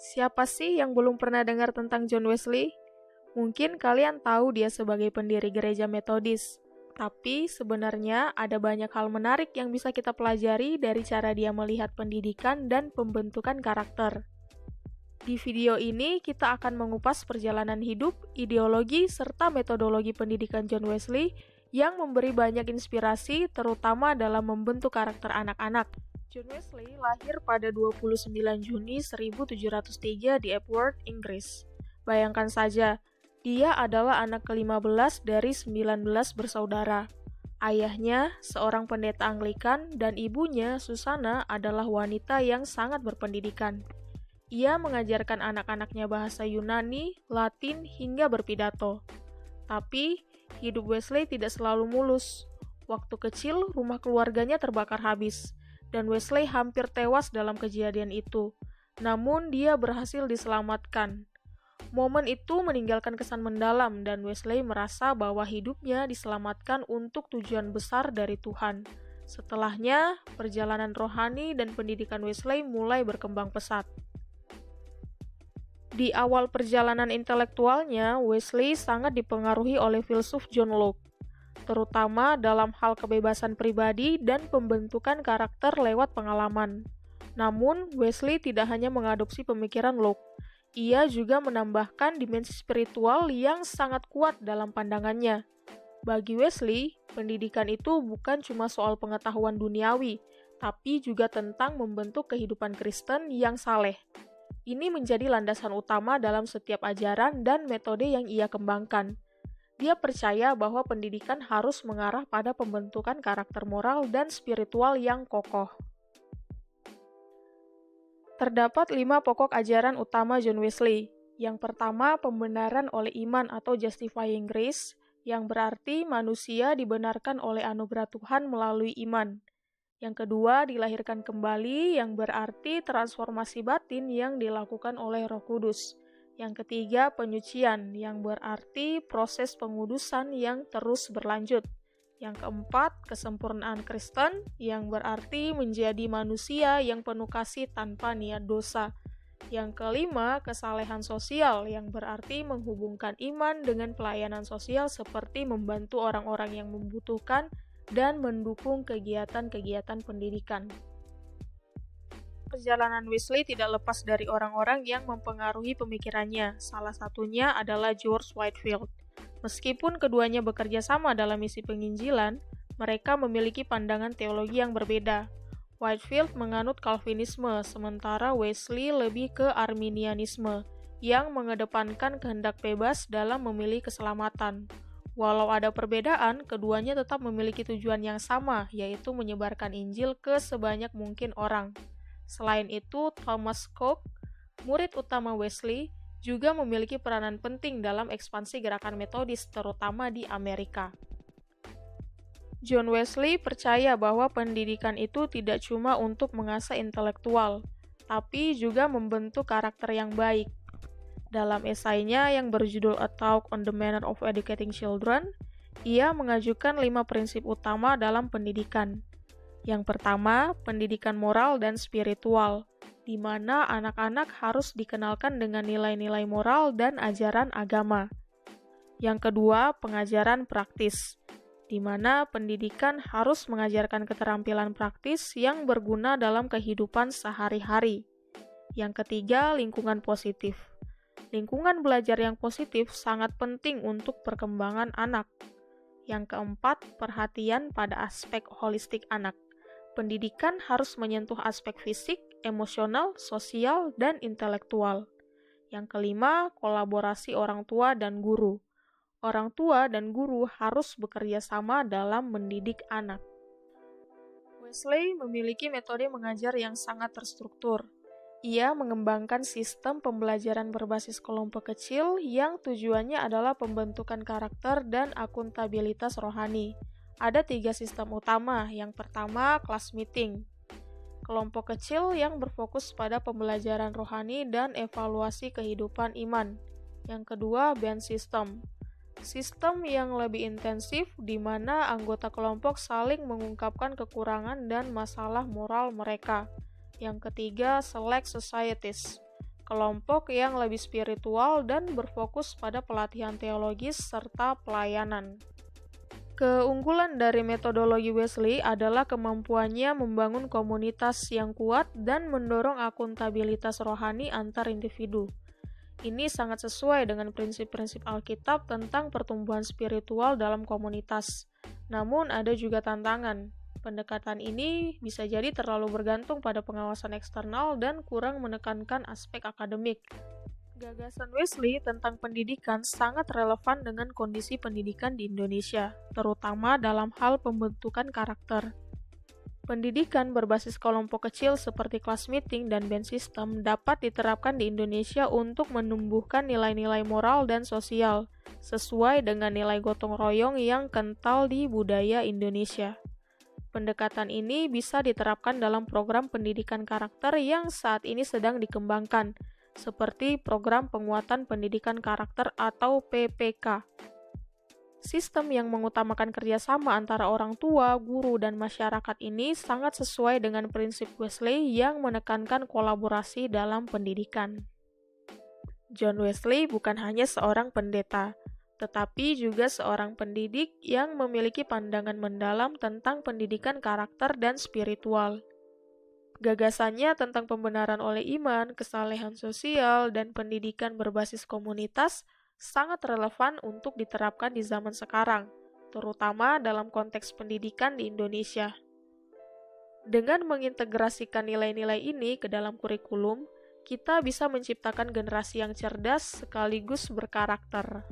Siapa sih yang belum pernah dengar tentang John Wesley? Mungkin kalian tahu dia sebagai pendiri gereja Metodis. Tapi sebenarnya ada banyak hal menarik yang bisa kita pelajari dari cara dia melihat pendidikan dan pembentukan karakter. Di video ini kita akan mengupas perjalanan hidup, ideologi, serta metodologi pendidikan John Wesley yang memberi banyak inspirasi terutama dalam membentuk karakter anak-anak. John Wesley lahir pada 29 Juni 1703 di Epworth, Inggris. Bayangkan saja, dia adalah anak ke-15 dari 19 bersaudara. Ayahnya, seorang pendeta Anglikan, dan ibunya, Susanna, adalah wanita yang sangat berpendidikan. Ia mengajarkan anak-anaknya bahasa Yunani, Latin, hingga berpidato. Tapi, hidup Wesley tidak selalu mulus. Waktu kecil, rumah keluarganya terbakar habis, dan Wesley hampir tewas dalam kejadian itu. Namun, dia berhasil diselamatkan. Momen itu meninggalkan kesan mendalam dan Wesley merasa bahwa hidupnya diselamatkan untuk tujuan besar dari Tuhan. Setelahnya, perjalanan rohani dan pendidikan Wesley mulai berkembang pesat. Di awal perjalanan intelektualnya, Wesley sangat dipengaruhi oleh filsuf John Locke, terutama dalam hal kebebasan pribadi dan pembentukan karakter lewat pengalaman. Namun, Wesley tidak hanya mengadopsi pemikiran Locke. Ia juga menambahkan dimensi spiritual yang sangat kuat dalam pandangannya. Bagi Wesley, pendidikan itu bukan cuma soal pengetahuan duniawi, tapi juga tentang membentuk kehidupan Kristen yang saleh. Ini menjadi landasan utama dalam setiap ajaran dan metode yang ia kembangkan. Dia percaya bahwa pendidikan harus mengarah pada pembentukan karakter moral dan spiritual yang kokoh. Terdapat 5 pokok ajaran utama John Wesley. Yang pertama, pembenaran oleh iman atau justifying grace, yang berarti manusia dibenarkan oleh anugerah Tuhan melalui iman. Yang kedua, dilahirkan kembali, yang berarti transformasi batin yang dilakukan oleh Roh Kudus. Yang ketiga, penyucian, yang berarti proses pengudusan yang terus berlanjut. Yang keempat, kesempurnaan Kristen, yang berarti menjadi manusia yang penuh kasih tanpa niat dosa. Yang kelima, kesalehan sosial, yang berarti menghubungkan iman dengan pelayanan sosial seperti membantu orang-orang yang membutuhkan dan mendukung kegiatan-kegiatan pendidikan. Perjalanan Wesley tidak lepas dari orang-orang yang mempengaruhi pemikirannya. Salah satunya adalah George Whitefield. Meskipun keduanya bekerja sama dalam misi penginjilan, mereka memiliki pandangan teologi yang berbeda. Whitefield menganut Calvinisme, sementara Wesley lebih ke Arminianisme, yang mengedepankan kehendak bebas dalam memilih keselamatan. Walau ada perbedaan, keduanya tetap memiliki tujuan yang sama, yaitu menyebarkan Injil ke sebanyak mungkin orang. Selain itu, Thomas Coke, murid utama Wesley, juga memiliki peranan penting dalam ekspansi gerakan Metodis, terutama di Amerika. John Wesley percaya bahwa pendidikan itu tidak cuma untuk mengasah intelektual, tapi juga membentuk karakter yang baik. Dalam esainya yang berjudul A Talk on the Manner of Educating Children, ia mengajukan 5 prinsip utama dalam pendidikan. Yang pertama, pendidikan moral dan spiritual, di mana anak-anak harus dikenalkan dengan nilai-nilai moral dan ajaran agama. Yang kedua, pengajaran praktis, di mana pendidikan harus mengajarkan keterampilan praktis yang berguna dalam kehidupan sehari-hari. Yang ketiga, lingkungan positif. Lingkungan belajar yang positif sangat penting untuk perkembangan anak. Yang keempat, perhatian pada aspek holistik anak. Pendidikan harus menyentuh aspek fisik, emosional, sosial, dan intelektual. Yang kelima, kolaborasi orang tua dan guru. Orang tua dan guru harus bekerja sama dalam mendidik anak. Wesley memiliki metode mengajar yang sangat terstruktur. Ia mengembangkan sistem pembelajaran berbasis kelompok kecil yang tujuannya adalah pembentukan karakter dan akuntabilitas rohani. Ada 3 sistem utama. Yang pertama, class meeting. Kelompok kecil yang berfokus pada pembelajaran rohani dan evaluasi kehidupan iman. Yang kedua, band system. Sistem yang lebih intensif di mana anggota kelompok saling mengungkapkan kekurangan dan masalah moral mereka. Yang ketiga, select societies. kelompok yang lebih spiritual dan berfokus pada pelatihan teologis serta pelayanan. Keunggulan dari metodologi Wesley adalah kemampuannya membangun komunitas yang kuat dan mendorong akuntabilitas rohani antar individu. Ini sangat sesuai dengan prinsip-prinsip Alkitab tentang pertumbuhan spiritual dalam komunitas. Namun ada juga tantangan. Pendekatan ini bisa jadi terlalu bergantung pada pengawasan eksternal dan kurang menekankan aspek akademik. Gagasan Wesley tentang pendidikan sangat relevan dengan kondisi pendidikan di Indonesia, terutama dalam hal pembentukan karakter. Pendidikan berbasis kelompok kecil seperti kelas meeting dan band system dapat diterapkan di Indonesia untuk menumbuhkan nilai-nilai moral dan sosial, sesuai dengan nilai gotong royong yang kental di budaya Indonesia. Pendekatan ini bisa diterapkan dalam program pendidikan karakter yang saat ini sedang dikembangkan, seperti Program Penguatan Pendidikan Karakter atau PPK. Sistem yang mengutamakan kerjasama antara orang tua, guru, dan masyarakat ini sangat sesuai dengan prinsip Wesley yang menekankan kolaborasi dalam pendidikan. John Wesley bukan hanya seorang pendeta, tetapi juga seorang pendidik yang memiliki pandangan mendalam tentang pendidikan karakter dan spiritual. Gagasannya tentang pembenaran oleh iman, kesalehan sosial, dan pendidikan berbasis komunitas sangat relevan untuk diterapkan di zaman sekarang, terutama dalam konteks pendidikan di Indonesia. Dengan mengintegrasikan nilai-nilai ini ke dalam kurikulum, kita bisa menciptakan generasi yang cerdas sekaligus berkarakter.